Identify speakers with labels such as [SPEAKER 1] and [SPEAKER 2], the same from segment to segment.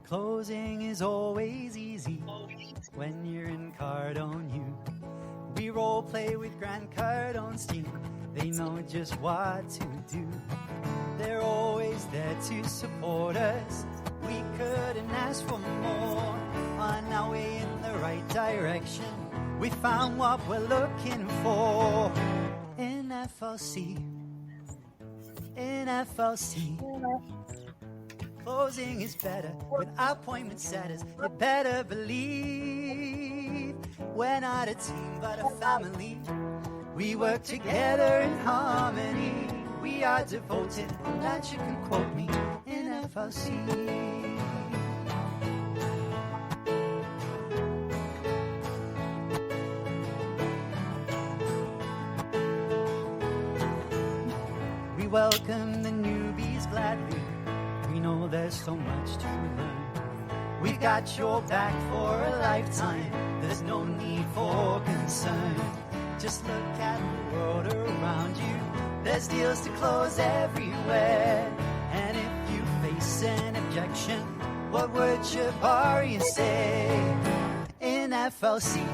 [SPEAKER 1] Closing is always easy when you're in Cardone U. We role play with Grand Cardone's team. They know just what to do. They're always there to support us. We couldn't ask for more. On our way in the right direction, we found what we're looking for. In FLC, in FLC. Closing is better with appointment setters. You better believe we're not a team but a family. We work together in harmony. We are devoted, and that you can quote me in FLC. We welcome the newbies gladly. We know there's so much to learn. We've got your back for a lifetime. There's no need for concern. Just look at the world around you. There's deals to close everywhere. And if you face an objection, what would Jabari say? In FLC,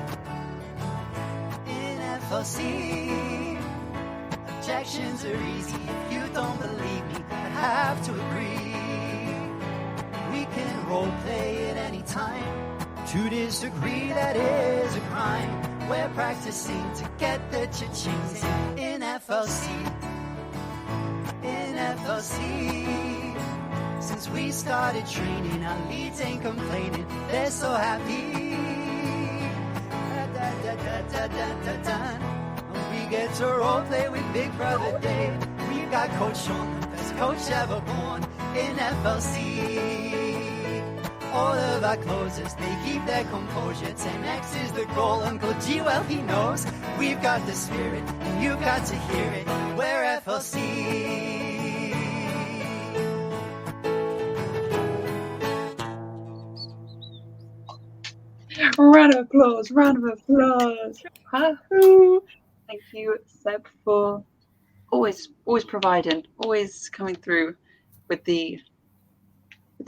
[SPEAKER 1] in FLC, objections are easy. If you don't believe me, I have to agree. We can role play at any time. To disagree, that is a crime. We're practicing to get the cha-chings in FLC, in FLC. Since we started training, our leads ain't complaining. They're so happy. We get to role play with Big Brother Dave. We've got Coach Sean, the best coach ever born in FLC. All of our closers, they keep their composure. 10X is the goal, Uncle G, well, he knows. We've got the spirit, and you've got to hear it. We're FLC.
[SPEAKER 2] Round of applause, round of applause. Wahoo! Thank you, Seb, for always providing, always coming through with the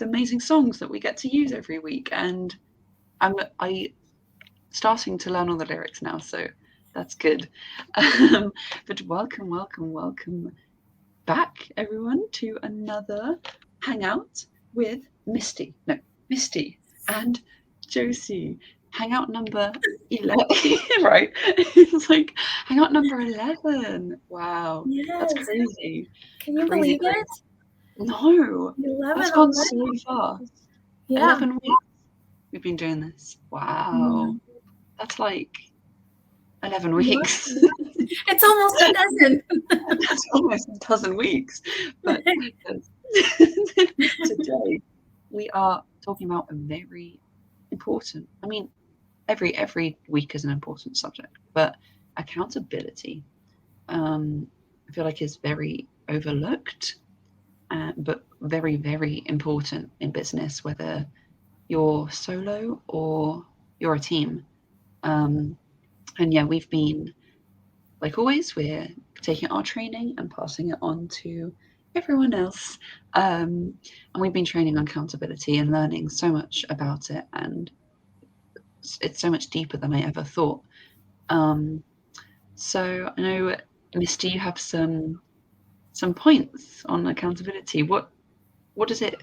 [SPEAKER 2] amazing songs that we get to use every week. And I'm starting to learn all the lyrics now, so that's good. But welcome back, everyone, to another Hangout with Misty and Josie. Hangout number 11, right? It's like Hangout number 11. Wow, yes. That's crazy.
[SPEAKER 3] Can you believe it?
[SPEAKER 2] No,
[SPEAKER 3] 11
[SPEAKER 2] that's gone so fast.
[SPEAKER 3] Yeah.
[SPEAKER 2] 11 weeks we've been doing this. Wow. That's like 11 weeks.
[SPEAKER 3] It's almost a dozen.
[SPEAKER 2] That's almost a dozen weeks. But today we are talking about a very important, I mean, every week is an important subject, but accountability, I feel like is very overlooked. But very, very important in business, whether you're solo or you're a team. And yeah, we've been, like always, we're taking our training and passing it on to everyone else. And we've been training on accountability and learning so much about it. And it's so much deeper than I ever thought. So I know, Misty, you have some points on accountability. What does it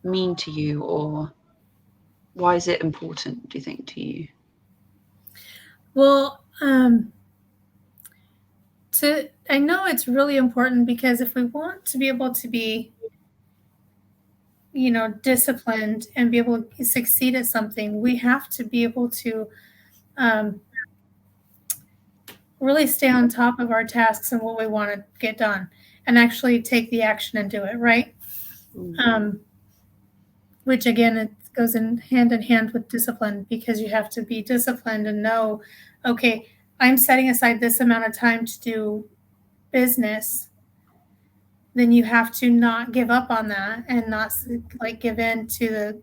[SPEAKER 2] mean to you, or why is it important, do you think, to you?
[SPEAKER 3] Well, I know it's really important, because if we want to be able to be, disciplined and be able to succeed at something, we have to be able to really stay on top of our tasks and what we want to get done, and actually take the action and do it, right? Mm-hmm. Which again, it goes in hand with discipline, because you have to be disciplined and know, okay, I'm setting aside this amount of time to do business. Then you have to not give up on that and not give in to the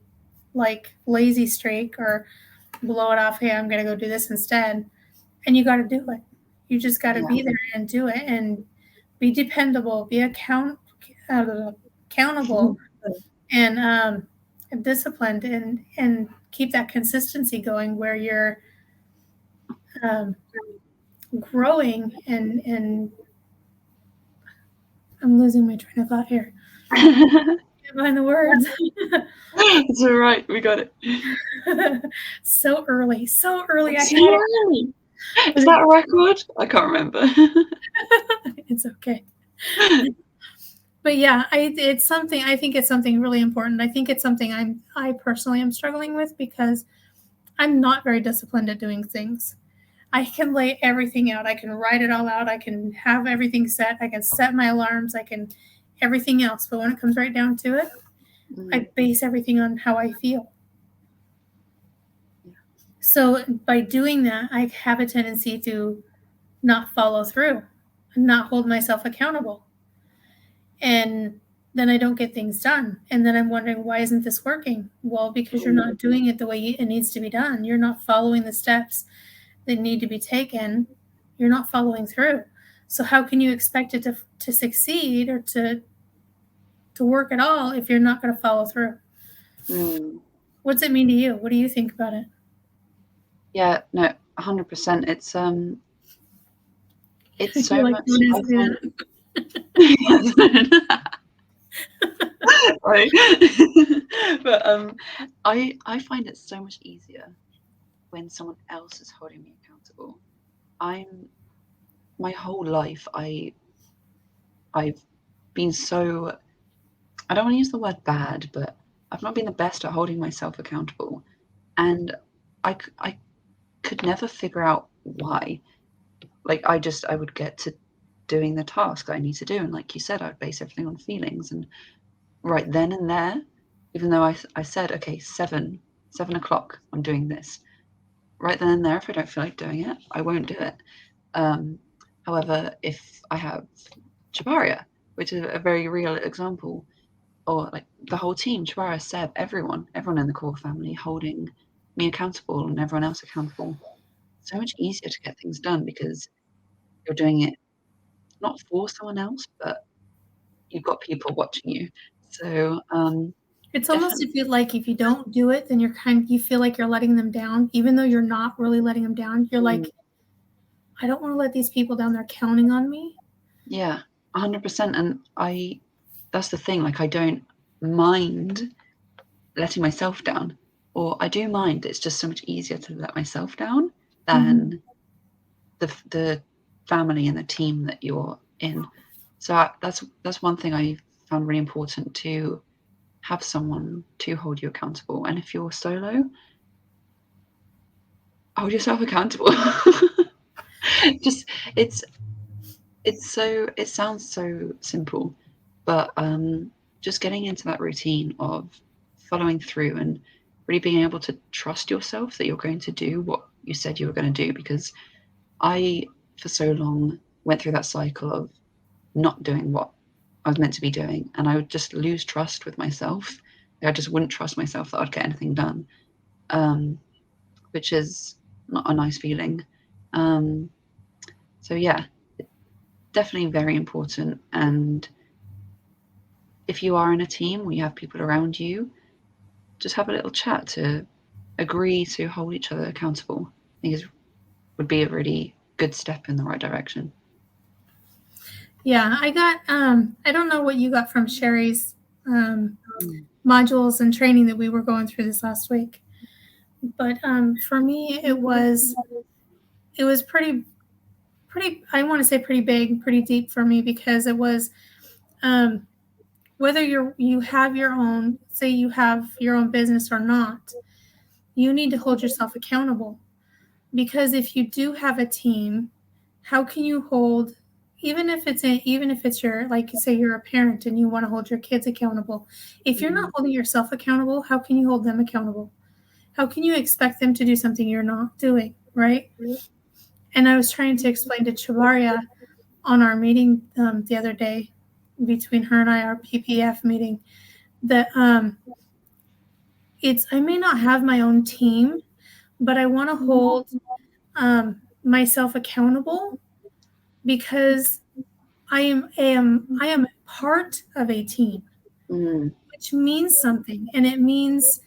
[SPEAKER 3] lazy streak or blow it off. Hey, I'm going to go do this instead. And you got to do it. You just got to be there and do it and be dependable, be accountable, and disciplined, and keep that consistency going where you're growing. And I'm losing my train of thought here. Can't find the words.
[SPEAKER 2] It's all right. We got it.
[SPEAKER 3] So early.
[SPEAKER 2] So early. Is that a record? I can't remember.
[SPEAKER 3] It's okay. But yeah, it's something. I think it's something really important. I think it's something I personally am struggling with because I'm not very disciplined at doing things. I can lay everything out. I can write it all out. I can have everything set. I can set my alarms. I can everything else. But when it comes right down to it, I base everything on how I feel. So by doing that, I have a tendency to not follow through, not hold myself accountable. And then I don't get things done. And then I'm wondering, why isn't this working? Well, because you're not doing it the way it needs to be done. You're not following the steps that need to be taken. You're not following through. So how can you expect it to succeed or to work at all if you're not going to follow through? What's it mean to you? What do you think about it?
[SPEAKER 2] Yeah, no, 100%. It's so much. Right. But I find it so much easier when someone else is holding me accountable. My whole life I've been so, I don't want to use the word bad, but I've not been the best at holding myself accountable, and I could never figure out why. Like I would get to doing the task I need to do, and like you said, I'd base everything on feelings, and right then and there, even though I said, okay, 7 o'clock, I'm doing this. Right then and there, if I don't feel like doing it, I won't do it. However, if I have Chabaria, which is a very real example, or like the whole team, Chabaria, Seb, everyone in the core family holding me accountable and everyone else accountable, so much easier to get things done because you're doing it not for someone else, but you've got people watching you. So
[SPEAKER 3] it's almost if you don't do it, then you feel like you're letting them down, even though you're not really letting them down. You're like, I don't want to let these people down. They're counting on me.
[SPEAKER 2] Yeah, 100%. And that's the thing. Like, I don't mind letting myself down, or I do mind. It's just so much easier to let myself down than the family and the team that you're in. So that's one thing I found really important, to have someone to hold you accountable. And if you're solo, hold yourself accountable. Just it sounds so simple, but just getting into that routine of following through and really being able to trust yourself that you're going to do what you said you were going to do. Because I, for so long, went through that cycle of not doing what I was meant to be doing, and I would just lose trust with myself. I just wouldn't trust myself that I'd get anything done, which is not a nice feeling. So yeah, definitely very important. And if you are in a team where you have people around you, just have a little chat to agree to hold each other accountable. I think would be a really good step in the right direction.
[SPEAKER 3] Yeah, I got, I don't know what you got from Sherry's modules and training that we were going through this last week. But for me, it was pretty, I want to say pretty big, pretty deep for me, because it was whether you have your own, say you have your own business or not, you need to hold yourself accountable. Because if you do have a team, how can you hold, even if it's your, like you say, you're a parent and you want to hold your kids accountable. If you're not holding yourself accountable, how can you hold them accountable? How can you expect them to do something you're not doing, right? And I was trying to explain to Chabaria on our meeting the other day, between her and I, our PPF meeting, that I may not have my own team, but I want to hold myself accountable because I am part of a team, which means something. And it means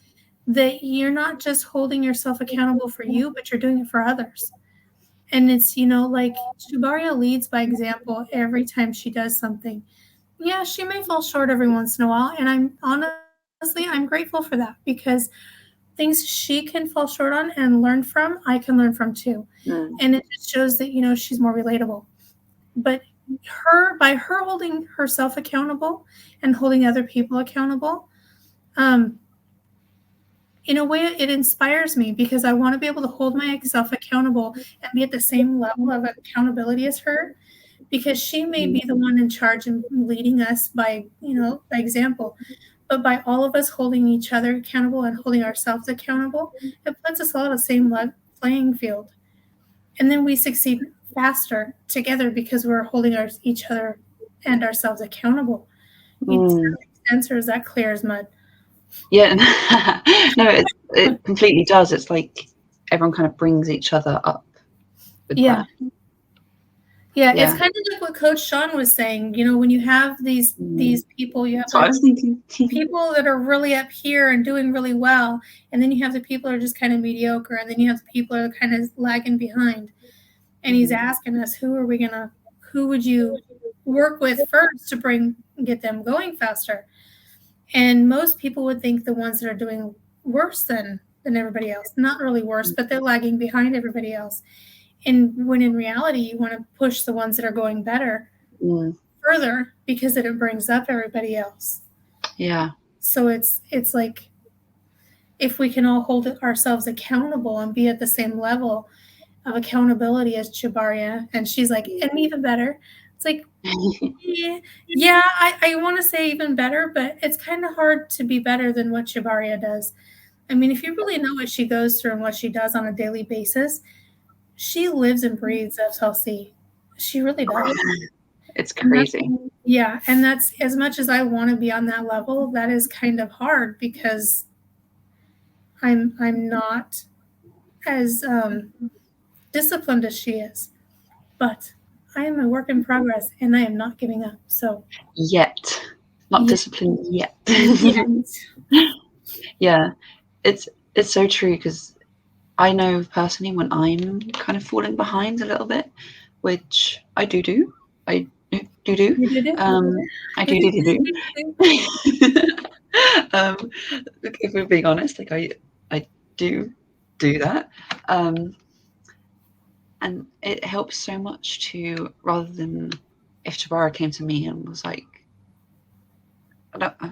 [SPEAKER 3] that you're not just holding yourself accountable for you, but you're doing it for others. And it's, like Shubaria leads by example every time she does something. Yeah, she may fall short every once in a while. And I'm grateful for that, because things she can fall short on and learn from, I can learn from too. And it just shows that, she's more relatable. But by her holding herself accountable and holding other people accountable, in a way, it inspires me, because I want to be able to hold myself accountable and be at the same level of accountability as her, because she may be the one in charge and leading us by example. But by all of us holding each other accountable and holding ourselves accountable, it puts us all on the same playing field. And then we succeed faster together, because we're holding each other and ourselves accountable. Does that make sense, or is that clear as mud?
[SPEAKER 2] Yeah, no, it completely does. It's like everyone kind of brings each other up.
[SPEAKER 3] Yeah, it's kind of like what Coach Sean was saying. When you have these people, you have
[SPEAKER 2] I was thinking.
[SPEAKER 3] people that are really up here and doing really well, and then you have the people that are just kind of mediocre, and then you have the people that are kind of lagging behind. And he's asking us, who would you work with first to get them going faster? And most people would think the ones that are doing worse than everybody else, not really worse, but they're lagging behind everybody else. And when in reality, you want to push the ones that are going better further, because then it brings up everybody else.
[SPEAKER 2] Yeah.
[SPEAKER 3] So it's like, if we can all hold ourselves accountable and be at the same level of accountability as Chibaria, and she's like, and even better. It's like, yeah, I want to say even better, but it's kind of hard to be better than what Chibaria does. I mean, if you really know what she goes through and what she does on a daily basis, she lives and breathes FLC. She really does.
[SPEAKER 2] It's crazy.
[SPEAKER 3] And that's, as much as I want to be on that level, that is kind of hard, because I'm not as disciplined as she is. But I am a work in progress, and I am not giving up. So
[SPEAKER 2] not disciplined yet. Yeah, it's so true, because I know personally when I'm kind of falling behind a little bit, which I do. I do. If we're being honest, like I do that. And it helps so much to, rather than if Chabara came to me and was like,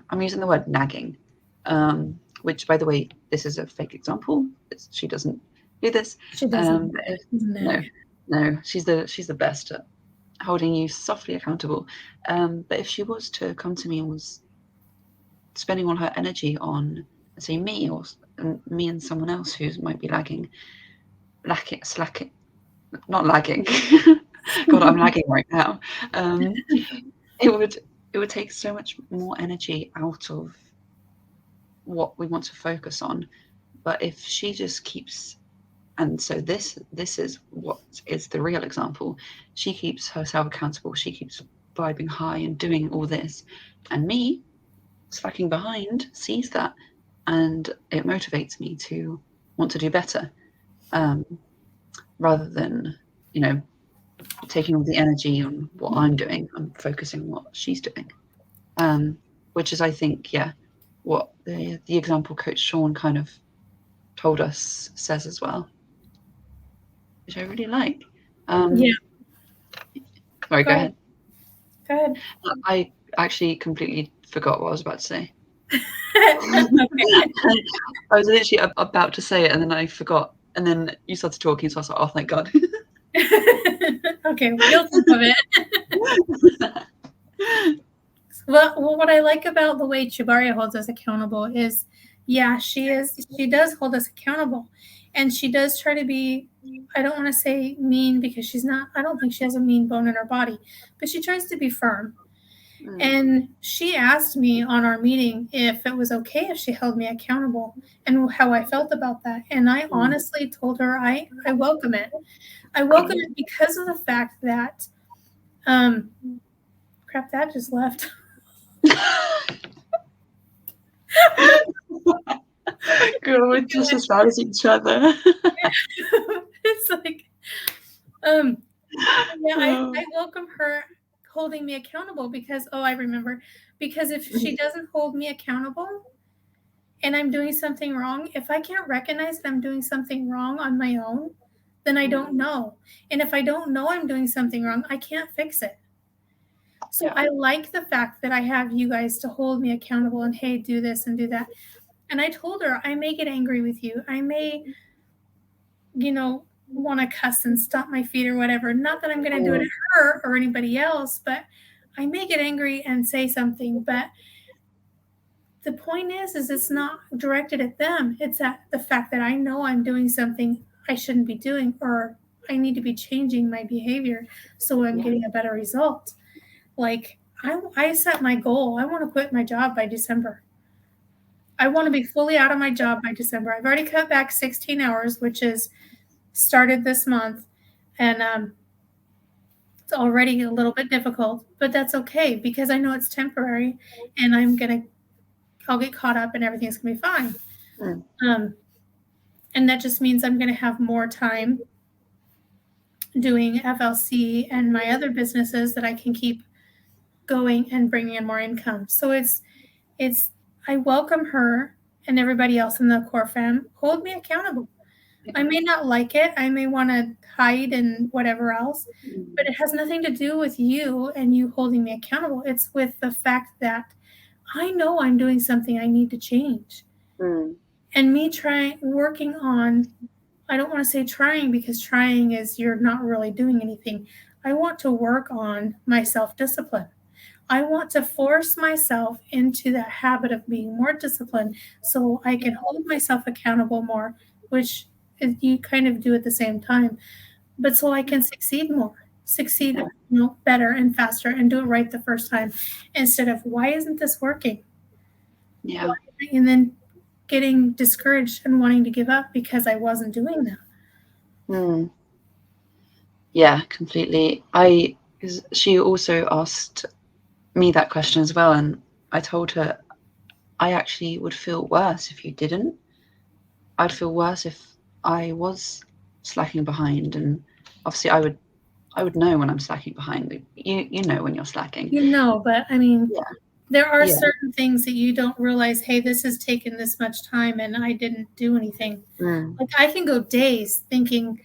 [SPEAKER 2] I'm using the word nagging, which, by the way, this is a fake example. She doesn't do this.
[SPEAKER 3] She doesn't.
[SPEAKER 2] No, she's the best at holding you softly accountable. But if she was to come to me and was spending all her energy on, say, me and someone else who might be slacking. Not lagging. God, I'm lagging right now. It would take so much more energy out of what we want to focus on. But if she just keeps, and so this is what is the real example. She keeps herself accountable. She keeps vibing high and doing all this, and me, slacking behind, sees that, and it motivates me to want to do better, rather than taking all the energy on what I'm doing. I'm focusing on what she's doing, which is, I think, what the example Coach Sean kind of told us says as well, which I really like. Sorry, go ahead.
[SPEAKER 3] Go ahead.
[SPEAKER 2] I actually completely forgot what I was about to say. I was literally about to say it, and then I forgot, and then you started talking, so I was like, oh, thank God.
[SPEAKER 3] Okay, you'll think of it. Well, what I like about the way Chibaria holds us accountable is, she does hold us accountable, and she does try to be, I don't want to say mean, because she's not, I don't think she has a mean bone in her body, but she tries to be firm. And she asked me on our meeting if it was okay if she held me accountable and how I felt about that. And I honestly told her I welcome it. I welcome it because of the fact that Crap, that just left.
[SPEAKER 2] Girl, we're just as bad as each other.
[SPEAKER 3] It's like, yeah, I welcome her holding me accountable because, I remember, because if she doesn't hold me accountable and I'm doing something wrong, if I can't recognize that I'm doing something wrong on my own, then I don't know. And if I don't know I'm doing something wrong, I can't fix it. So I like the fact that I have you guys to hold me accountable and, hey, do this and do that. And I told her, I may get angry with you. I may, want to cuss and stomp my feet or whatever. Not that I'm going to do it at her or anybody else, but I may get angry and say something. But the point is it's not directed at them. It's at the fact that I know I'm doing something I shouldn't be doing, or I need to be changing my behavior so I'm getting a better result. Like, I set my goal. I want to quit my job by December. I want to be fully out of my job by December. I've already cut back 16 hours, which is started this month. And it's already a little bit difficult, but that's okay because I know it's temporary and I'll get caught up and everything's going to be fine. And that just means I'm going to have more time doing FLC and my other businesses that I can keep going and bringing in more income. So I welcome her and everybody else in the core fam. Hold me accountable. I may not like it. I may want to hide and whatever else, but it has nothing to do with you and you holding me accountable. It's with the fact that I know I'm doing something I need to change. And me working on, I don't want to say trying because trying is you're not really doing anything. I want to work on my self-discipline. I want to force myself into that habit of being more disciplined so I can hold myself accountable more, which you kind of do at the same time, but so I can succeed better and faster and do it right the first time instead of, why isn't this working?
[SPEAKER 2] Yeah.
[SPEAKER 3] And then getting discouraged and wanting to give up because I wasn't doing that.
[SPEAKER 2] Yeah, completely. She also asked me that question as well, and I told her I actually would feel worse if you didn't. I'd feel worse if I was slacking behind, and obviously I would know when I'm slacking behind. You know when you're slacking.
[SPEAKER 3] But I mean, there are
[SPEAKER 2] Yeah.
[SPEAKER 3] certain things that you don't realize, hey, this has taken this much time and I didn't do anything. Like, I can go days thinking,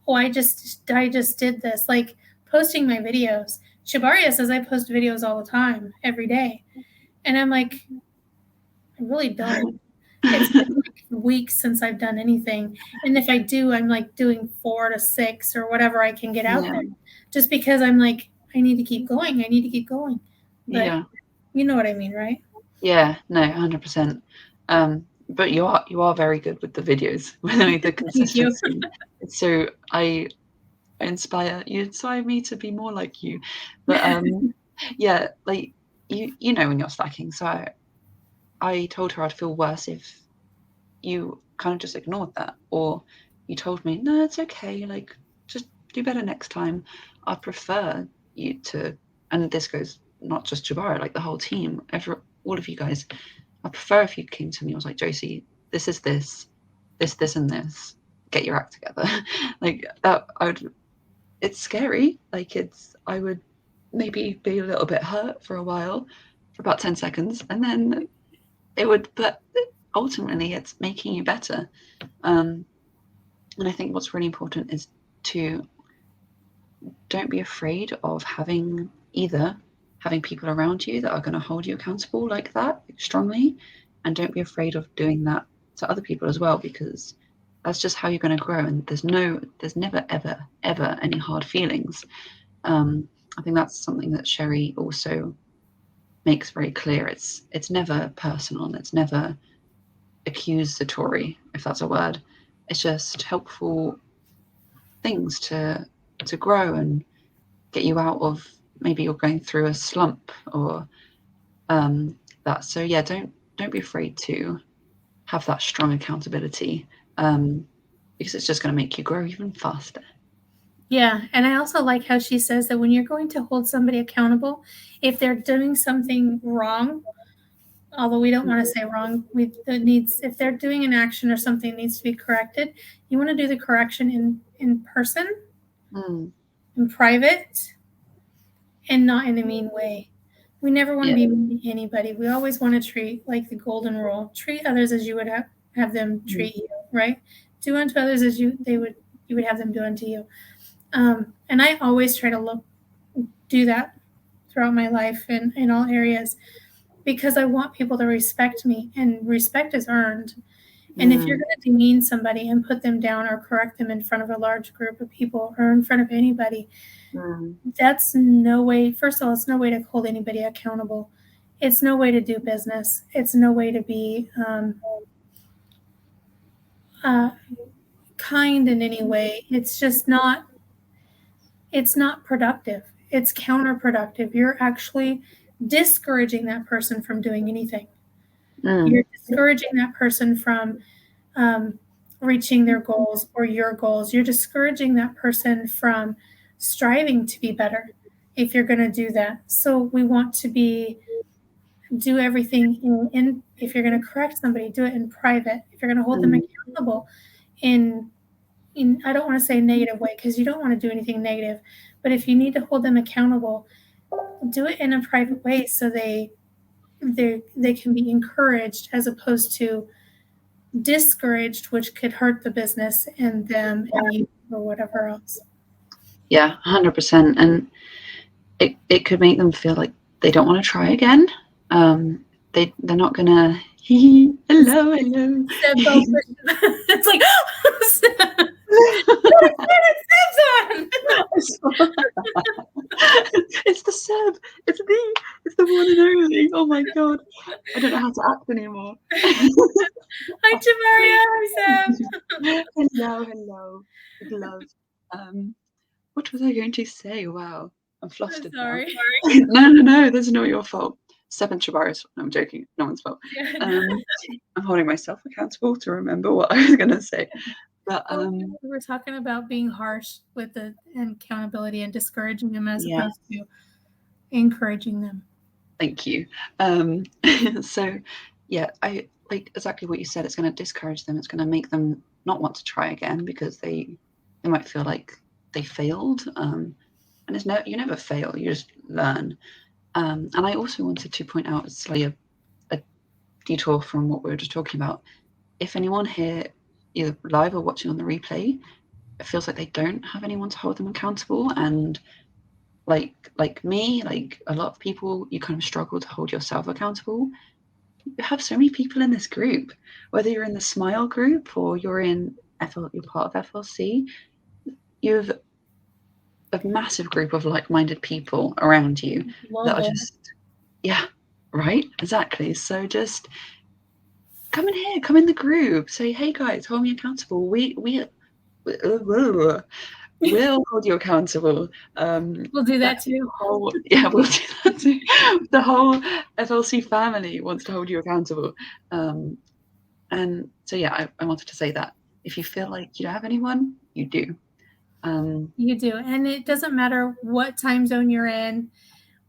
[SPEAKER 3] oh, I just did this. Like posting my videos. Shabaria says I post videos all the time, every day. And I'm like, I really don't. It's been like weeks since I've done anything. And if I do, I'm like doing 4 to 6 or whatever I can get out there. Just because I'm like, I need to keep going. I need to keep going. But you know what I mean, right?
[SPEAKER 2] Yeah, no, 100%. But you are very good with the videos, with the consistency. So you inspire me to be more like you. But yeah, like you know when you're slacking. So I told her I'd feel worse if you kind of just ignored that, or you told me, no, it's okay, like just do better next time. I prefer you to, and this goes not just Jabara, like the whole team, all of you guys. I prefer if you came to me, I was like, Josie, this is this, and this. Get your act together. Like that, it's scary. Like I would maybe be a little bit hurt for a while, for about 10 seconds, and then but ultimately it's making you better. And I think what's really important is to don't be afraid of having people around you that are going to hold you accountable like that strongly, and don't be afraid of doing that to other people as well, because that's just how you're going to grow, and there's never ever any hard feelings. I think that's something that Sherry also makes very clear. It's never personal, and it's never accusatory, if that's a word. It's just helpful things to grow and get you out of, maybe you're going through a slump or that. So yeah, don't be afraid to have that strong accountability, because it's just going to make you grow even faster.
[SPEAKER 3] Yeah. And I also like how she says that when you're going to hold somebody accountable, if they're doing something wrong, although we don't want to say wrong, if they're doing an action or something needs to be corrected, you want to do the correction in person, in private, and not in a mean way. We never want to be mean to anybody. We always want to treat, like the golden rule, treat others as you would have them treat you, right? Do unto others as you would have them do unto you. And I always try to do that throughout my life in all areas, because I want people to respect me, and respect is earned. And if you're going to demean somebody and put them down or correct them in front of a large group of people or in front of anybody, that's no way. First of all, it's no way to hold anybody accountable. It's no way to do business. It's no way to be kind in any way. It's just not. It's not productive. It's counterproductive. You're actually discouraging that person from doing anything. You're discouraging that person from reaching their goals or your goals. You're discouraging that person from striving to be better if you're going to do that. So we want to do everything if you're going to correct somebody, do it in private. If you're going to hold them accountable in I don't want to say negative way, because you don't want to do anything negative, but if you need to hold them accountable, do it in a private way so they can be encouraged as opposed to discouraged, which could hurt the business and them and you or whatever else.
[SPEAKER 2] Yeah, 100%. And it could make them feel like they don't want to try again. They're not gonna hello.
[SPEAKER 3] It's like
[SPEAKER 2] it's the Seb. It's the one and only. Oh my god. I don't know how to act anymore.
[SPEAKER 3] Hi Jamaria, hi Seb.
[SPEAKER 2] Hello. Good love. What was I going to say? Wow. I'm flustered.
[SPEAKER 3] Sorry.
[SPEAKER 2] No, that's not your fault. Seb and Shabari's. No, I'm joking. No one's fault. I'm holding myself accountable to remember what I was going to say. But
[SPEAKER 3] we were talking about being harsh with the accountability and discouraging them as opposed to encouraging them.
[SPEAKER 2] Thank you. So, yeah, I like exactly what you said. It's going to discourage them. It's going to make them not want to try again because they might feel like they failed. And you never fail. You just learn. And I also wanted to point out slightly a detour from what we were just talking about. If anyone here, either live or watching on the replay, it feels like they don't have anyone to hold them accountable, and like me, like a lot of people, you kind of struggle to hold yourself accountable. You have so many people in this group, whether you're in the Smile group or you're part of FLC, you have a massive group of like-minded people around you that are just, right, exactly. So just come in here, come in the group, say, hey guys, hold me accountable. We'll hold you accountable.
[SPEAKER 3] We'll do that too.
[SPEAKER 2] We'll do that too. The whole FLC family wants to hold you accountable. And so, I wanted to say that if you feel like you don't have anyone, you do.
[SPEAKER 3] You do. And it doesn't matter what time zone you're in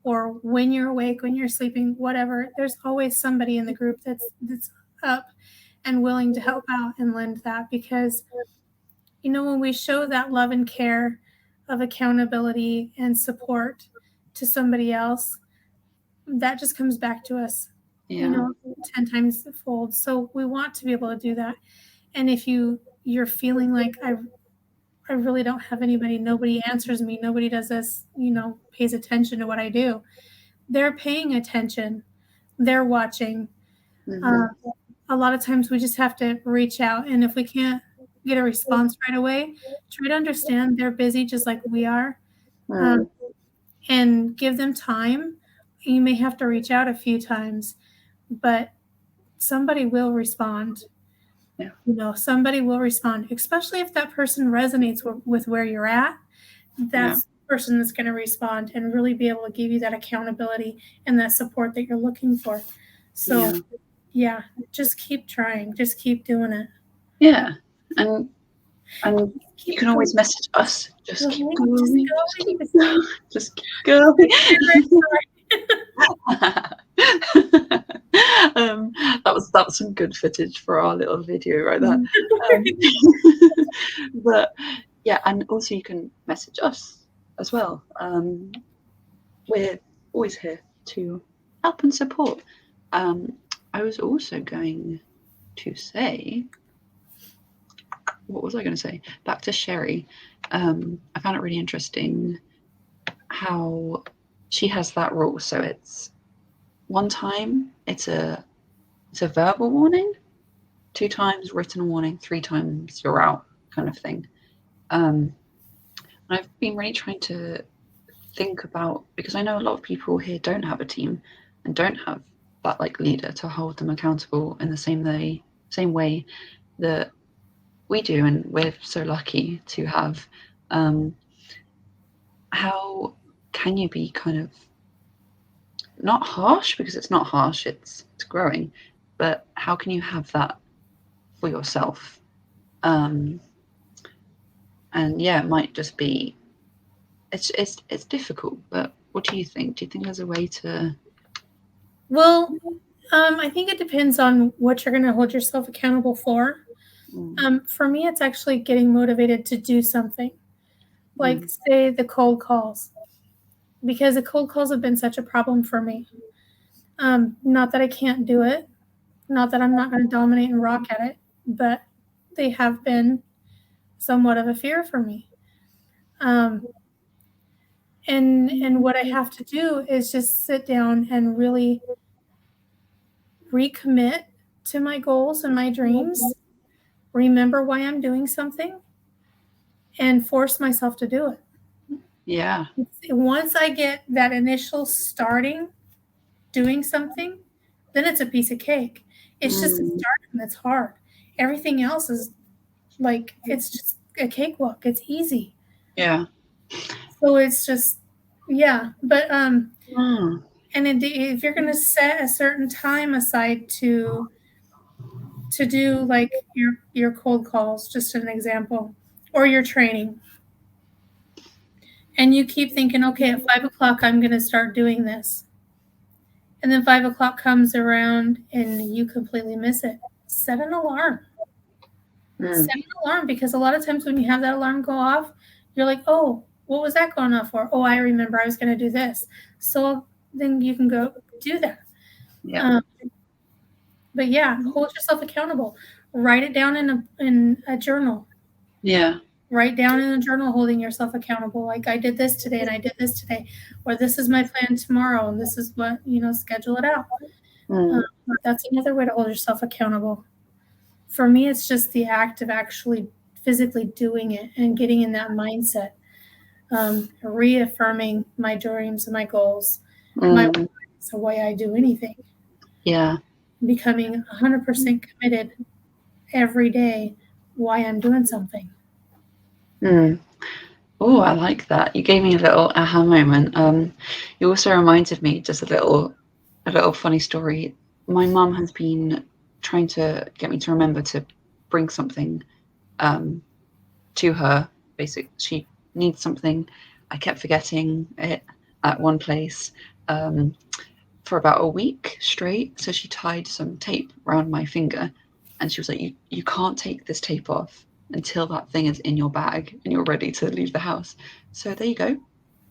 [SPEAKER 3] or when you're awake, when you're sleeping, whatever. There's always somebody in the group that's up and willing to help out and lend that, because when we show that love and care of accountability and support to somebody else, that just comes back to us 10 times fold. So we want to be able to do that. And if you're feeling like I really don't have anybody, nobody answers me, nobody does this, pays attention to what I do, they're paying attention, they're watching. A lot of times we just have to reach out, and if we can't get a response right away, try to understand they're busy just like we are, and give them time. You may have to reach out a few times, but somebody will respond. Somebody will respond, especially if that person resonates with where you're at. That's the person that's going to respond and really be able to give you that accountability and that support that you're looking for. So just keep trying, just keep doing it.
[SPEAKER 2] And And you can always message us. Just keep going. Just keep going. That was some good footage for our little video right there. But yeah, and also you can message us as well. We're always here to help and support. I was also going to say, what was I going to say? Back to Sherry. I found it really interesting how she has that rule. So it's one time it's a verbal warning, 2 times written warning, 3 times you're out, kind of thing. And I've been really trying to think about, because I know a lot of people here don't have a team and don't have that like leader to hold them accountable in the same way that we do, and we're so lucky to have. How can you be kind of not harsh, because it's not harsh, it's growing, but how can you have that for yourself? And yeah, it might just be it's difficult, but what do you think? Do you think there's a way to?
[SPEAKER 3] Well, I think it depends on what you're going to hold yourself accountable for. For me, it's actually getting motivated to do something, like say the cold calls, because the cold calls have been such a problem for me. Not that I can't do it, not that I'm not going to dominate and rock at it, but they have been somewhat of a fear for me. And what I have to do is just sit down and really recommit to my goals and my dreams, remember why I'm doing something, and force myself to do it.
[SPEAKER 2] Yeah.
[SPEAKER 3] Once I get that initial starting doing something, then it's a piece of cake. It's just a start, and it's hard. Everything else is like, it's just a cakewalk. It's easy.
[SPEAKER 2] Yeah.
[SPEAKER 3] So it's just, yeah. But and if you're going to set a certain time aside to do like your cold calls, just an example, or your training, and you keep thinking, okay, at 5 o'clock I'm going to start doing this, and then 5 o'clock comes around and you completely miss it, set an alarm. Set an alarm, because a lot of times when you have that alarm go off, you're like, oh, what was that going off for? Oh, I remember I was going to do this. So then you can go do that.
[SPEAKER 2] Yeah.
[SPEAKER 3] But yeah, hold yourself accountable. Write it down in a journal.
[SPEAKER 2] Yeah.
[SPEAKER 3] Write down in a journal holding yourself accountable. Like, I did this today and I did this today, or this is my plan tomorrow and this is what, schedule it out. That's another way to hold yourself accountable. For me, it's just the act of actually physically doing it and getting in that mindset, reaffirming my dreams and my goals, the way I do anything.
[SPEAKER 2] Yeah.
[SPEAKER 3] Becoming 100% committed every day why I'm doing something.
[SPEAKER 2] Oh, I like that. You gave me a little aha moment. You also reminded me just a little funny story. My mum has been trying to get me to remember to bring something to her. Basically, she needs something. I kept forgetting it at one place for about a week straight. So she tied some tape around my finger, and she was like, "You can't take this tape off until that thing is in your bag and you're ready to leave the house." So there you go.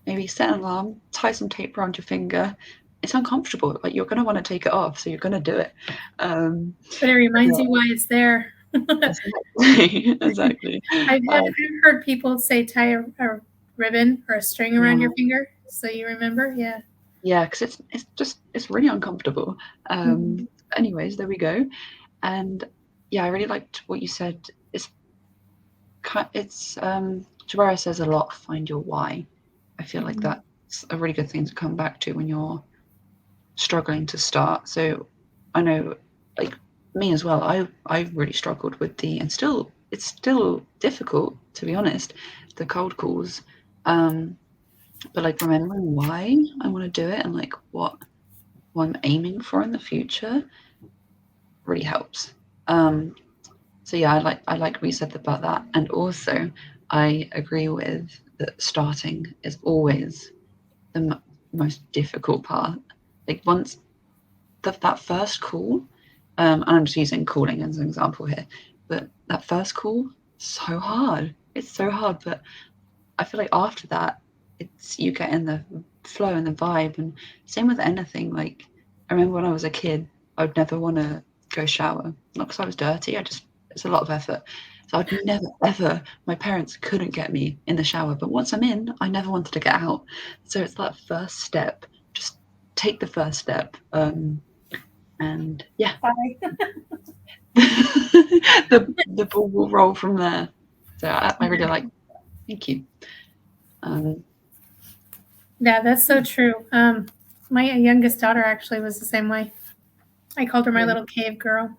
[SPEAKER 2] Maybe set an alarm, tie some tape around your finger. It's uncomfortable. Like, you're going to want to take it off, so you're going to do it.
[SPEAKER 3] But it reminds you why it's there.
[SPEAKER 2] Exactly.
[SPEAKER 3] I've heard people say tie a ribbon or a string around your finger so you remember. Yeah.
[SPEAKER 2] Yeah, because it's really uncomfortable. Anyways, there we go. And yeah, I really liked what you said. Jabara says a lot, find your why. I feel like that's a really good thing to come back to when you're struggling to start. So I know, like me as well, I really struggled with it's still difficult, to be honest, the cold calls. But like remembering why I want to do it and like what I'm aiming for in the future really helps. So yeah, I like what you said about that, and also I agree with that starting is always the most difficult part. Like once that first call, and I'm just using calling as an example here, but that first call, so hard. It's so hard, but I feel like after that, it's you get in the flow and the vibe, and same with anything. Like I remember when I was a kid, I would never want to go shower, not because I was dirty. It's a lot of effort, so I'd never ever. My parents couldn't get me in the shower, but once I'm in, I never wanted to get out. So it's that first step. Just take the first step, and yeah, the ball will roll from there. So I really like. Thank you.
[SPEAKER 3] Yeah, that's so true. My youngest daughter actually was the same way. I called her my little cave girl.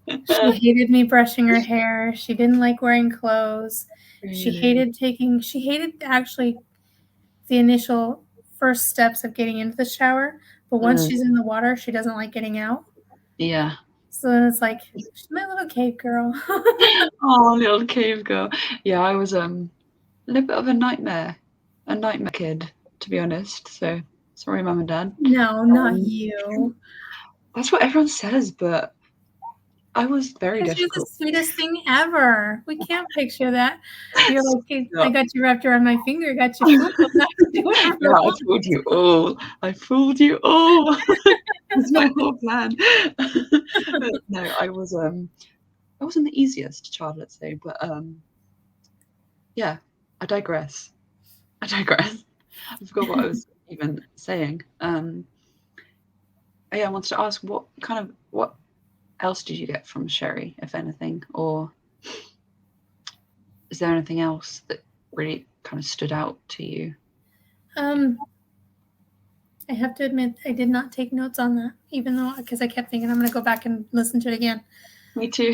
[SPEAKER 3] She hated me brushing her hair. She didn't like wearing clothes. She hated actually the initial first steps of getting into the shower. But once she's in the water, she doesn't like getting out.
[SPEAKER 2] Yeah.
[SPEAKER 3] So then it's like, she's my little cave girl.
[SPEAKER 2] Oh, little cave girl. Yeah, I was a little bit of a nightmare kid, to be honest. So sorry, mum and dad.
[SPEAKER 3] No, not you.
[SPEAKER 2] That's what everyone says, but I was very
[SPEAKER 3] Because you're the
[SPEAKER 2] difficult.
[SPEAKER 3] sweetest thing ever. We can't picture that. You're like, hey,
[SPEAKER 2] Yeah.
[SPEAKER 3] I got you wrapped around my finger, got you fooled.
[SPEAKER 2] Yeah, I fooled you all. I fooled you all. That's my whole plan. No, I wasn't the easiest child, let's say, but yeah, I digress. I forgot what I was even saying. Yeah, I wanted to ask what else did you get from Sherry, if anything, or is there anything else that really kind of stood out to you?
[SPEAKER 3] I have to admit, I did not take notes on that, even though because I kept thinking I'm going to go back and listen to it again.
[SPEAKER 2] Me too.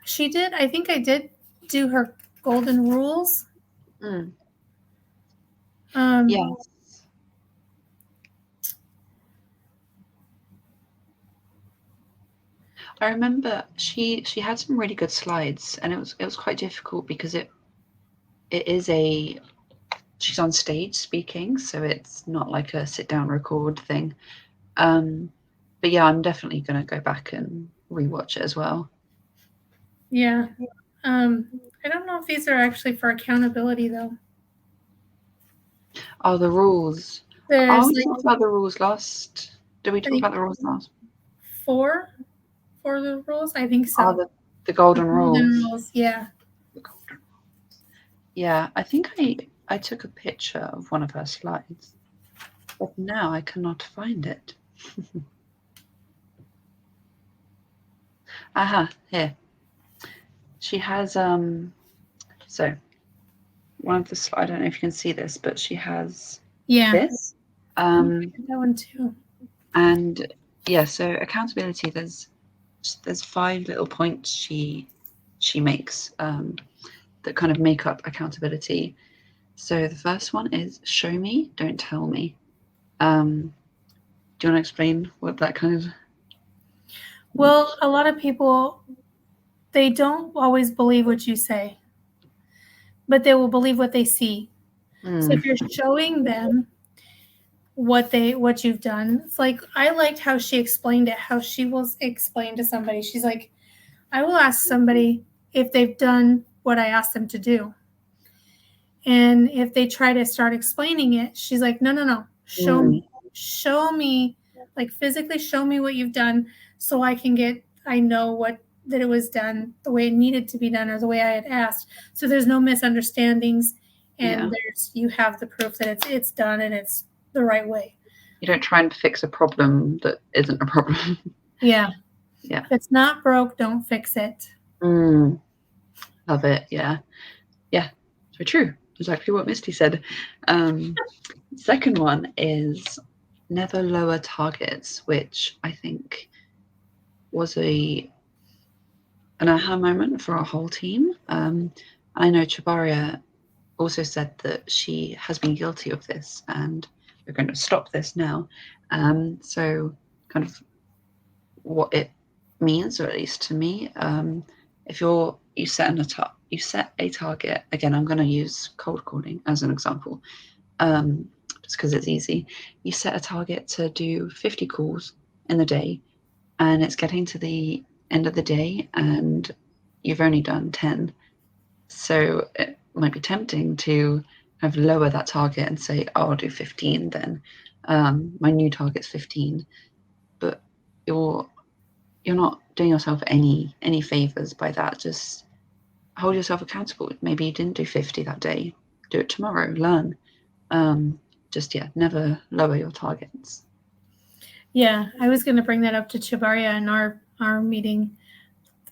[SPEAKER 3] She did. I think I did do her golden rules.
[SPEAKER 2] Yes. I remember she had some really good slides, and it was quite difficult because it is she's on stage speaking, so it's not like a sit down record thing. But yeah, I'm definitely going to go back and rewatch it as well.
[SPEAKER 3] Yeah. I don't know if these are actually for accountability though.
[SPEAKER 2] Oh, the rules. We talked about the rules last. Did we talk about the rules last?
[SPEAKER 3] 4 for the rules? I think so.
[SPEAKER 2] Oh, the golden rules.
[SPEAKER 3] Yeah.
[SPEAKER 2] The golden rules. Yeah, I think I took a picture of one of her slides, but now I cannot find it. Aha, here. She has so one of the slides, I don't know if you can see this, but she has this.
[SPEAKER 3] That one too.
[SPEAKER 2] And yeah, so accountability, there's 5 little points she makes that kind of make up accountability. So the first one is show me, don't tell me. Do you want to explain what that kind of?
[SPEAKER 3] Well, a lot of people, they don't always believe what you say, but they will believe what they see. So if you're showing them what you've done, it's like, I liked how she explained it, how she will explain to somebody. She's like, I will ask somebody if they've done what I asked them to do. And if they try to start explaining it, she's like, no, show me, like physically show me what you've done so I know that it was done the way it needed to be done or the way I had asked. So there's no misunderstandings and you have the proof that it's done and it's the right way.
[SPEAKER 2] You don't try and fix a problem that isn't a problem.
[SPEAKER 3] Yeah.
[SPEAKER 2] Yeah.
[SPEAKER 3] If it's not broke, don't fix it.
[SPEAKER 2] Love it. Yeah. Yeah. So true. Exactly what Misty said. Second one is never lower targets, which I think was an aha moment for our whole team. I know Chabaria also said that she has been guilty of this, and we're going to stop this now. So kind of what it means, or at least to me, if you set a target. Again, I'm going to use cold calling as an example, just because it's easy. You set a target to do 50 calls in the day, and it's getting to the end of the day, and you've only done 10. So it might be tempting to kind of lower that target and say, "Oh, I'll do 15 then. My new target's 15," but you're not doing yourself any favors by that. Just hold yourself accountable. Maybe you didn't do 50 that day. Do it tomorrow. Learn. Never lower your targets.
[SPEAKER 3] Yeah, I was going to bring that up to Chibaria in our meeting,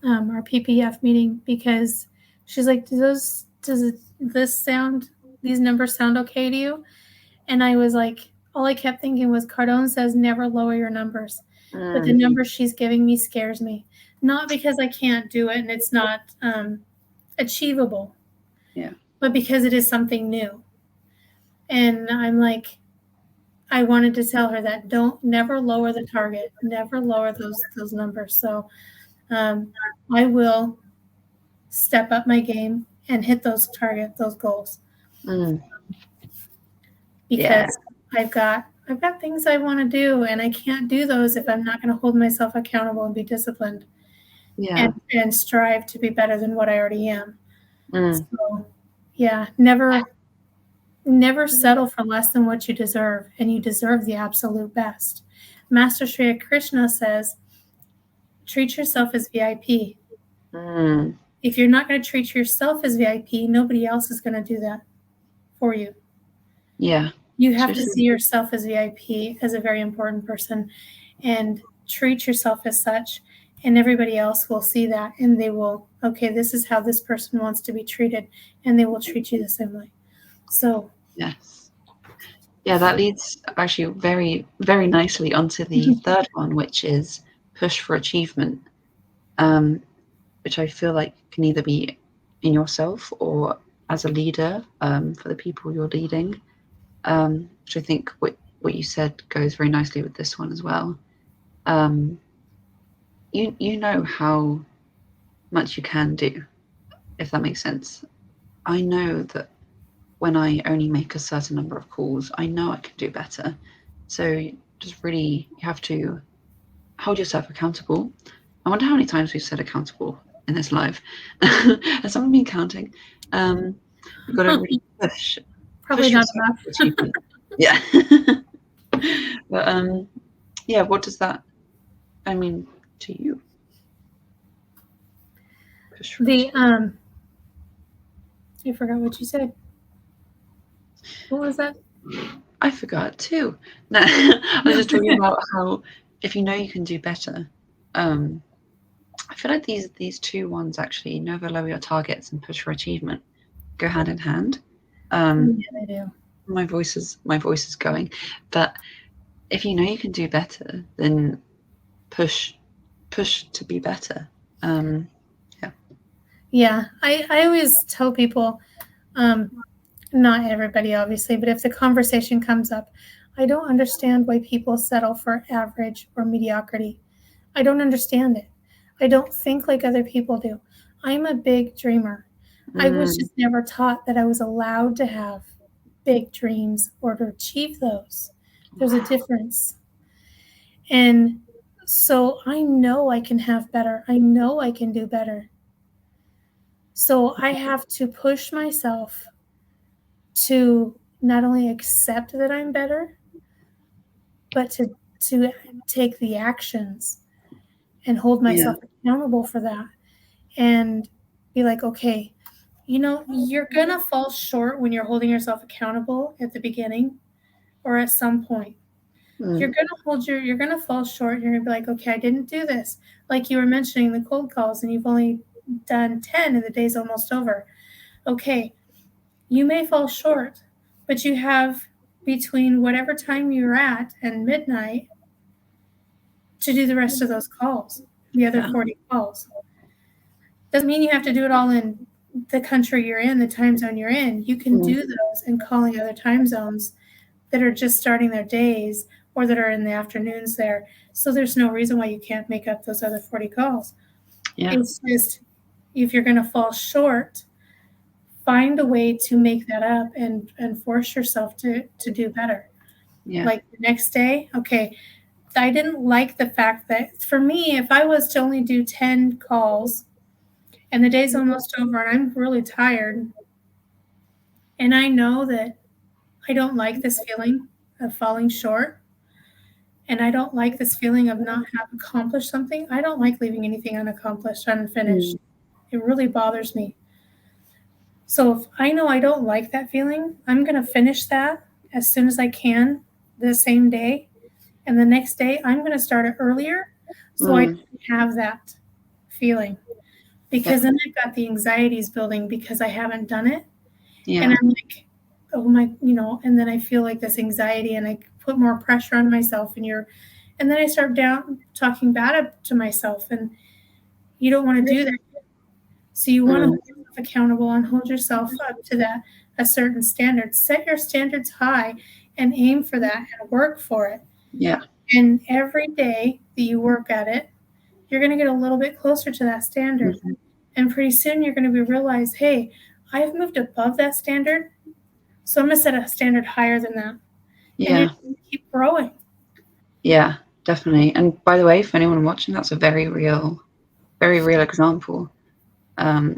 [SPEAKER 3] our PPF meeting, because she's like, these numbers sound okay to you? And I was like, all I kept thinking was Cardone says never lower your numbers. But the number she's giving me scares me. Not because I can't do it and it's not achievable.
[SPEAKER 2] Yeah.
[SPEAKER 3] But because it is something new. And I'm like, I wanted to tell her that never lower the target, never lower those numbers. So I will step up my game and hit those goals. Because I've got things I want to do, and I can't do those if I'm not going to hold myself accountable and be disciplined.
[SPEAKER 2] Yeah.
[SPEAKER 3] And strive to be better than what I already am. So yeah, never settle for less than what you deserve, and you deserve the absolute best. Master Shri Krishna says, treat yourself as VIP. If you're not going to treat yourself as VIP, nobody else is going to do that for you.
[SPEAKER 2] Yeah.
[SPEAKER 3] You have to see yourself as VIP, as a very important person, and treat yourself as such. And everybody else will see that, and they will, okay, this is how this person wants to be treated, and they will treat you the same way. So
[SPEAKER 2] yes. Yeah, that leads actually very, very nicely onto the third one, which is push for achievement, which I feel like can either be in yourself or as a leader for the people you're leading, which I think what you said goes very nicely with this one as well. You know how much you can do, if that makes sense. I know that when I only make a certain number of calls, I know I can do better. So just really, you have to hold yourself accountable. I wonder how many times we've said accountable in this live. Has someone been counting? You've got to really push.
[SPEAKER 3] Probably not enough.
[SPEAKER 2] Achievement. Yeah. But yeah, what does that mean to you?
[SPEAKER 3] I forgot what you said. What was that?
[SPEAKER 2] I forgot too. No, I was just talking about how if you know you can do better. I feel like these two ones actually, never lower your targets and push for achievement, go hand in hand.
[SPEAKER 3] Yeah, they do.
[SPEAKER 2] My voice is going, but if you know you can do better, then push to be better.
[SPEAKER 3] Yeah, I always tell people, not everybody obviously, but if the conversation comes up, I don't understand why people settle for average or mediocrity. I don't understand it. I don't think like other people do. I'm a big dreamer. I was just never taught that I was allowed to have big dreams or to achieve those. There's a difference. And so I know I can have better. I know I can do better. So I have to push myself to not only accept that I'm better, but to take the actions and hold myself accountable for that and be like, okay, you're going to fall short when you're holding yourself accountable at the beginning or at some point. You're going to fall short. You're going to be like, okay, I didn't do this. Like you were mentioning the cold calls and you've only done 10 and the day's almost over. Okay, you may fall short, but you have between whatever time you're at and midnight to do the rest of those calls, the other 40 calls. Doesn't mean you have to do it all in the country you're in, the time zone you're in. You can do those and calling other time zones that are just starting their days or that are in the afternoons there. So there's no reason why you can't make up those other 40 calls.
[SPEAKER 2] Yeah.
[SPEAKER 3] It's just, if you're going to fall short, find a way to make that up and force yourself to do better.
[SPEAKER 2] Yeah.
[SPEAKER 3] Like the next day, okay, I didn't like the fact that for me, if I was to only do 10 calls and the day's almost over and I'm really tired, and I know that I don't like this feeling of falling short, and I don't like this feeling of not having accomplished something. I don't like leaving anything unaccomplished, unfinished. It really bothers me. So if I know I don't like that feeling, I'm going to finish that as soon as I can the same day. And the next day, I'm going to start it earlier so I don't have that feeling. Because then I've got the anxieties building because I haven't done it.
[SPEAKER 2] Yeah.
[SPEAKER 3] And I'm like, oh my, and then I feel like this anxiety and I put more pressure on myself and then I start talking bad to myself, and you don't want to do that. So you want to hold yourself accountable and hold yourself up to a certain standard. Set your standards high and aim for that and work for it.
[SPEAKER 2] Yeah.
[SPEAKER 3] And every day that you work at it, you're going to get a little bit closer to that standard. And pretty soon you're going to realize, hey, I've moved above that standard, so I'm going to set a standard higher than that.
[SPEAKER 2] Yeah.
[SPEAKER 3] And you keep growing.
[SPEAKER 2] Yeah, definitely. And by the way, for anyone watching, that's a very real example. So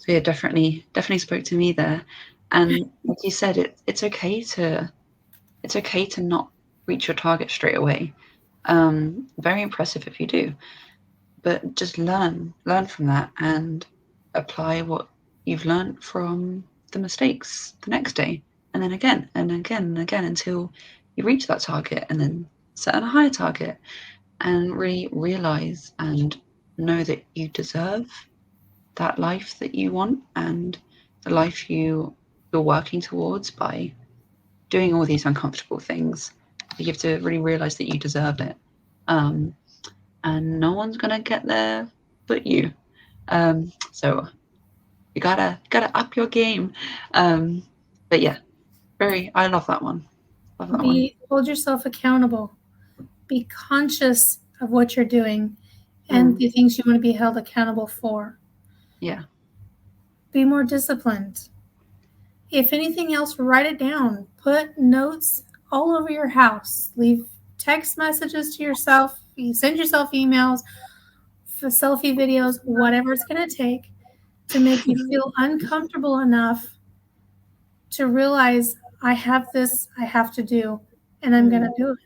[SPEAKER 2] yeah, definitely spoke to me there. And like you said, it's okay to not reach your target straight away. Very impressive if you do, but just learn from that and apply what you've learned from the mistakes the next day, and then again and again and again until you reach that target, and then set on a higher target, and really realize and know that you deserve that life that you want and the life you're working towards by doing all these uncomfortable things. You have to really realize that you deserve it, and no one's gonna get there but you. So you gotta up your game. But yeah, I love that one.
[SPEAKER 3] Hold yourself accountable. Be conscious of what you're doing and the things you want to be held accountable for.
[SPEAKER 2] Yeah.
[SPEAKER 3] Be more disciplined. If anything else, write it down. Put notes all over your house. Leave text messages to yourself. You send yourself emails, selfie videos, whatever it's going to take to make you feel uncomfortable enough to realize, I have this I have to do, and I'm going to do it.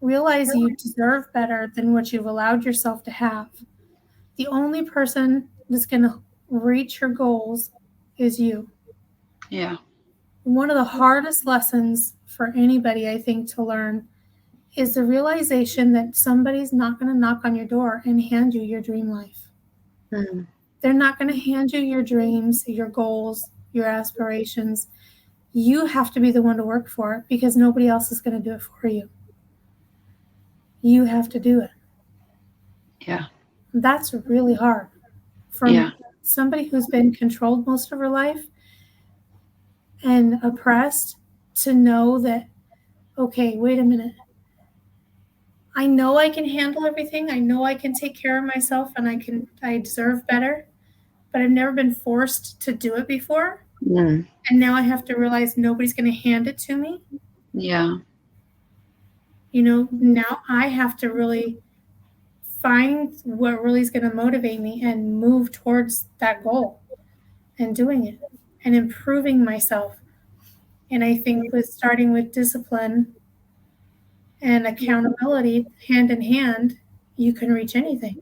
[SPEAKER 3] Realize you deserve better than what you've allowed yourself to have. The only person that's going to reach your goals is you.
[SPEAKER 2] Yeah.
[SPEAKER 3] One of the hardest lessons for anybody, I think, to learn is the realization that somebody's not going to knock on your door and hand you your dream life. They're not going to hand you your dreams, your goals, your aspirations. You have to be the one to work for it because nobody else is going to do it for you. You have to do it.
[SPEAKER 2] Yeah.
[SPEAKER 3] That's really hard. From somebody who's been controlled most of her life and oppressed, to know that, okay, wait a minute. I know I can handle everything. I know I can take care of myself and I deserve better, but I've never been forced to do it before. And now I have to realize nobody's going to hand it to me.
[SPEAKER 2] Yeah.
[SPEAKER 3] Now I have to really find what really is going to motivate me and move towards that goal and doing it and improving myself. And I think starting with discipline and accountability hand in hand, you can reach anything.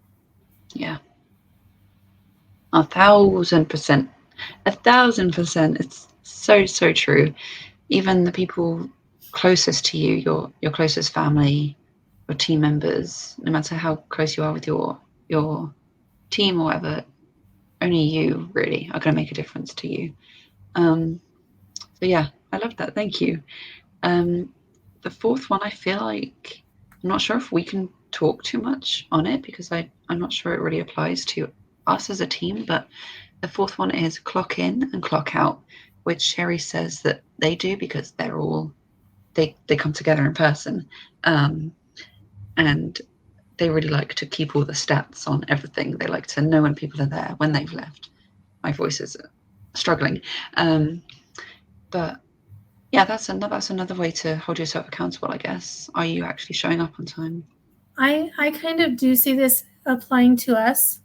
[SPEAKER 2] Yeah. 1,000%. 1,000%. It's so true. Even the people closest to you, your closest family, your team members, no matter how close you are with your team or whatever, only you really are going to make a difference to you. So yeah, I love that. Thank you. The fourth one, I feel like I'm not sure if we can talk too much on it because I'm not sure it really applies to us as a team, but the fourth one is clock in and clock out, which Sherry says that they do because they're all they come together in person, and they really like to keep all the stats on everything. They like to know when people are there, when they've left. My voice is struggling, but yeah, that's another way to hold yourself accountable, I guess. Are you actually showing up on time?
[SPEAKER 3] I kind of do see this applying to us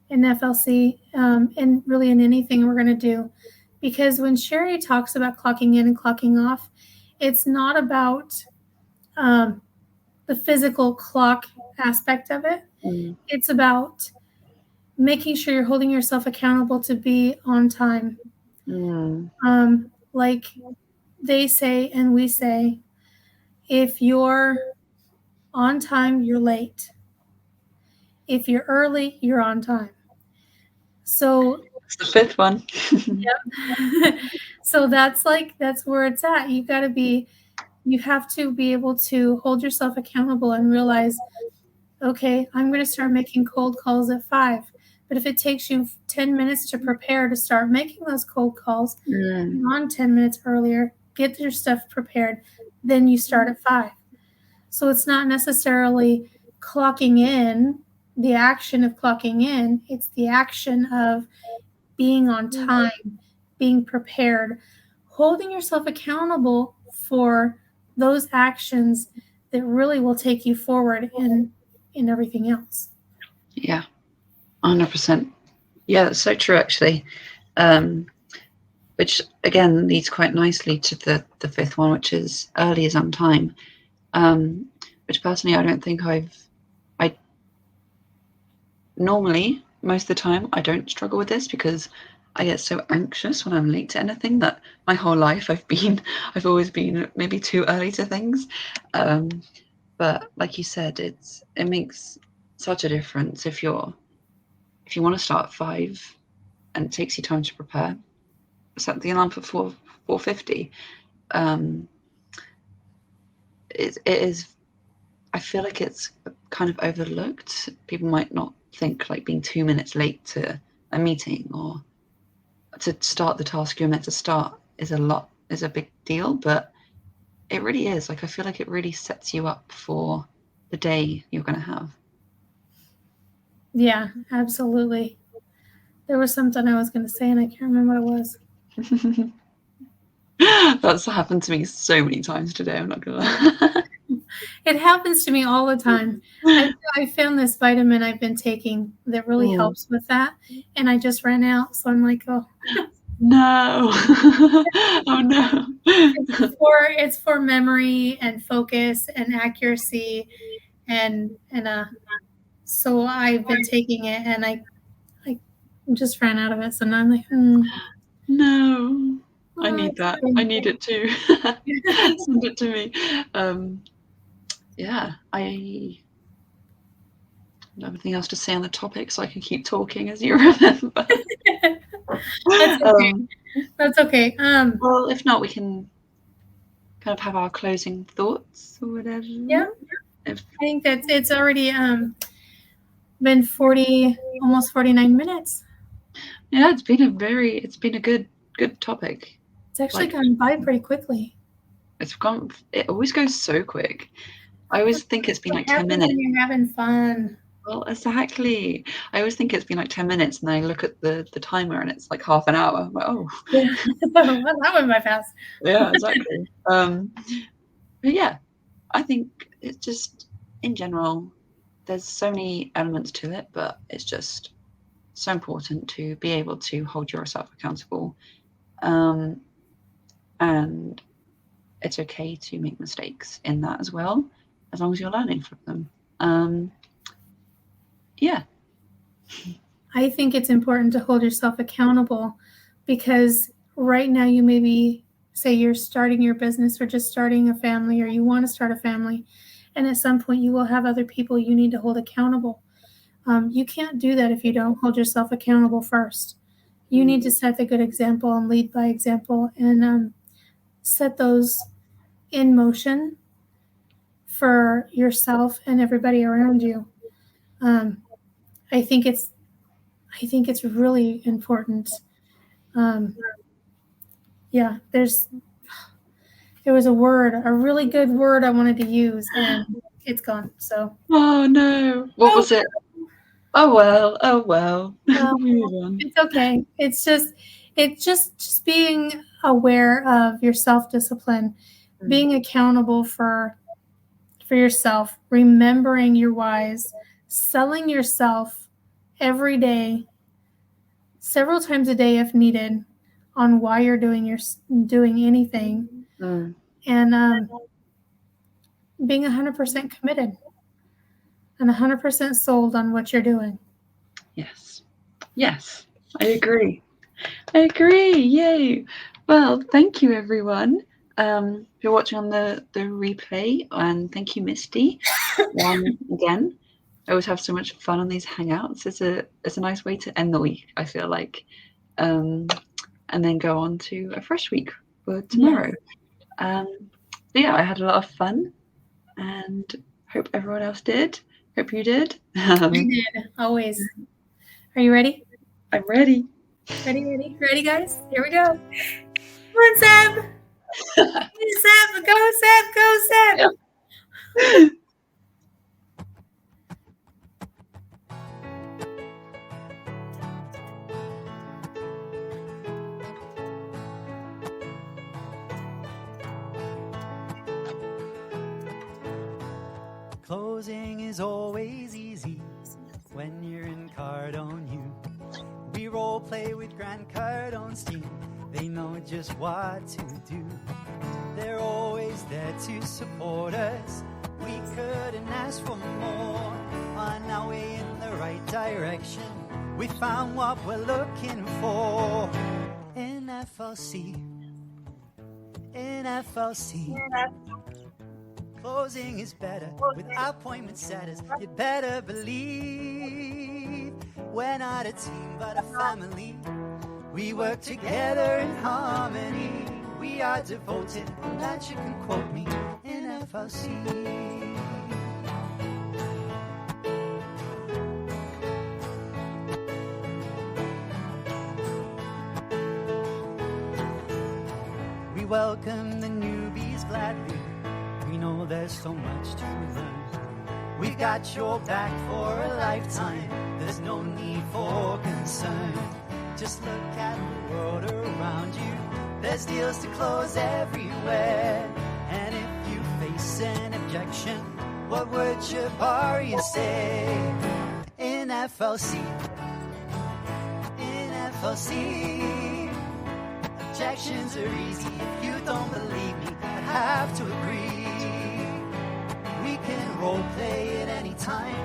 [SPEAKER 3] in FLC, and really in anything we're going to do, because when Sherry talks about clocking in and clocking off, it's not about the physical clock aspect of it.
[SPEAKER 2] Mm.
[SPEAKER 3] It's about making sure you're holding yourself accountable to be on time. Like they say and we say, if you're on time, you're late. If you're early, you're on time. So
[SPEAKER 2] It's the fifth one.
[SPEAKER 3] yeah. So that's where it's at. You have to be able to hold yourself accountable and realize, okay, I'm going to start making cold calls at 5. But if it takes you 10 minutes to prepare to start making those cold calls, on 10 minutes earlier, get your stuff prepared, then you start at 5. So it's not necessarily clocking in, the action of clocking in, it's the action of being on time, being prepared, holding yourself accountable for those actions that really will take you forward in everything else.
[SPEAKER 2] Yeah, 100%. Yeah, that's so true, actually. Which again leads quite nicely to the fifth one, which is early is on time. Which personally, I don't think I normally, most of the time, I don't struggle with this because I get so anxious when I'm late to anything that my whole life I've always been maybe too early to things. But like you said, it makes such a difference if you want to start at 5 and it takes you time to prepare. Set the alarm for 4:50. It is. I feel like it's kind of overlooked. People might not think like being 2 minutes late to a meeting or to start the task you're meant to start is a big deal, but it really is. Like I feel like it really sets you up for the day you're going to have.
[SPEAKER 3] Yeah, absolutely. There was something I was going to say and I can't remember what it was.
[SPEAKER 2] That's happened to me so many times today. I'm not gonna lie.
[SPEAKER 3] It happens to me all the time. I found this vitamin I've been taking that really helps with that, and I just ran out. So I'm like, oh
[SPEAKER 2] no, oh no.
[SPEAKER 3] It's for memory and focus and accuracy, and so I've been taking it, and I just ran out of it. So now I'm like,
[SPEAKER 2] no. I
[SPEAKER 3] oh,
[SPEAKER 2] need that. I need it too. Send it to me. Yeah, I don't have anything else to say on the topic, so I can keep talking as you remember.
[SPEAKER 3] That's okay. That's okay.
[SPEAKER 2] Well, if not, we can kind of have our closing thoughts or whatever.
[SPEAKER 3] Yeah. I think that it's already been almost 49 minutes.
[SPEAKER 2] Yeah, it's been a good topic.
[SPEAKER 3] It's actually gone by pretty quickly.
[SPEAKER 2] It always goes so quick. I always think it's been like 10 minutes.
[SPEAKER 3] When you're having fun.
[SPEAKER 2] Well, exactly. I always think it's been like 10 minutes, and then I look at the timer, and it's like half an hour. I'm like, oh.
[SPEAKER 3] Yeah. Well, that went by fast.
[SPEAKER 2] Yeah, exactly. But yeah, I think it's just, in general, there's so many elements to it, but it's just so important to be able to hold yourself accountable. And it's okay to make mistakes in that as well, as long as you're learning from them. Yeah.
[SPEAKER 3] I think it's important to hold yourself accountable because right now you maybe say you're starting your business or just starting a family or you want to start a family. And at some point you will have other people you need to hold accountable. You can't do that if you don't hold yourself accountable first. You need to set the good example and lead by example and set those in motion for yourself and everybody around you. I think it's really important. Yeah, there's There was a really good word I wanted to use, and it's gone. So.
[SPEAKER 2] Oh no! What was it? Oh well. Oh well. Move on.
[SPEAKER 3] It's okay. It's just being aware of your self-discipline, being accountable for yourself, remembering your whys, selling yourself every day, several times a day if needed, on why you're doing anything, and being 100% committed and 100% sold on what you're doing.
[SPEAKER 2] Yes, I agree. Yay! Well, thank you everyone for watching on the replay, and thank you, Misty. Again, I always have so much fun on these hangouts. It's a nice way to end the week, I feel like, and then go on to a fresh week for tomorrow. But yeah, I had a lot of fun, and hope everyone else did. Hope you did.
[SPEAKER 3] I did, always. Are you ready?
[SPEAKER 2] I'm ready.
[SPEAKER 3] Ready, guys? Here we go. Come on, Seb. Seb, go, Seb.
[SPEAKER 1] Closing is always easy when you're in Cardone U. We role play with Grand Cardone's team. They know just what to do. They're always there to support us. We couldn't ask for more. On our way in the right direction, we found what we're looking for. In FLC. Closing is better with appointment setters. You better believe we're not a team but a family. We work together in harmony. We are devoted, on that you can quote me, in FLC. We welcome the newbies gladly. We know there's so much to learn. We've got your back for a lifetime. There's no need for concern. Just look at the world around you. There's deals to close everywhere. And if you face an objection, what would Jabari say? In FLC. Objections are easy if you don't believe me. I have to agree. We can role play at any time.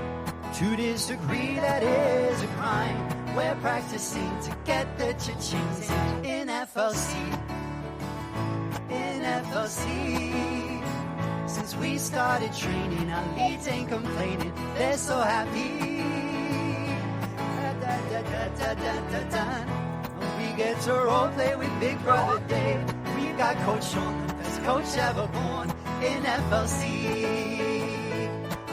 [SPEAKER 1] To disagree, that is a crime. We're practicing to get the cha-chings in FLC. Since we started training, our leads ain't complaining. They're so happy. We get to role play with Big Brother Dave. We've got Coach Sean, the best coach ever born in FLC.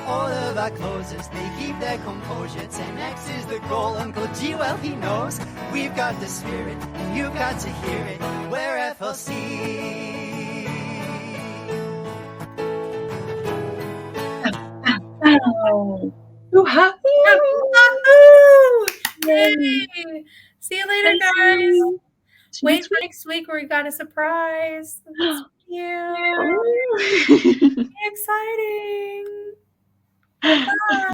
[SPEAKER 1] All of our closers, they keep their composure. 10X is the goal, Uncle G, well he knows. We've got the spirit, and you've got to hear it. We're FLC.
[SPEAKER 2] Oh, happy!
[SPEAKER 3] Yay! See you later, guys. Wait for next week where we got a surprise. That's cute. Exciting. Bye.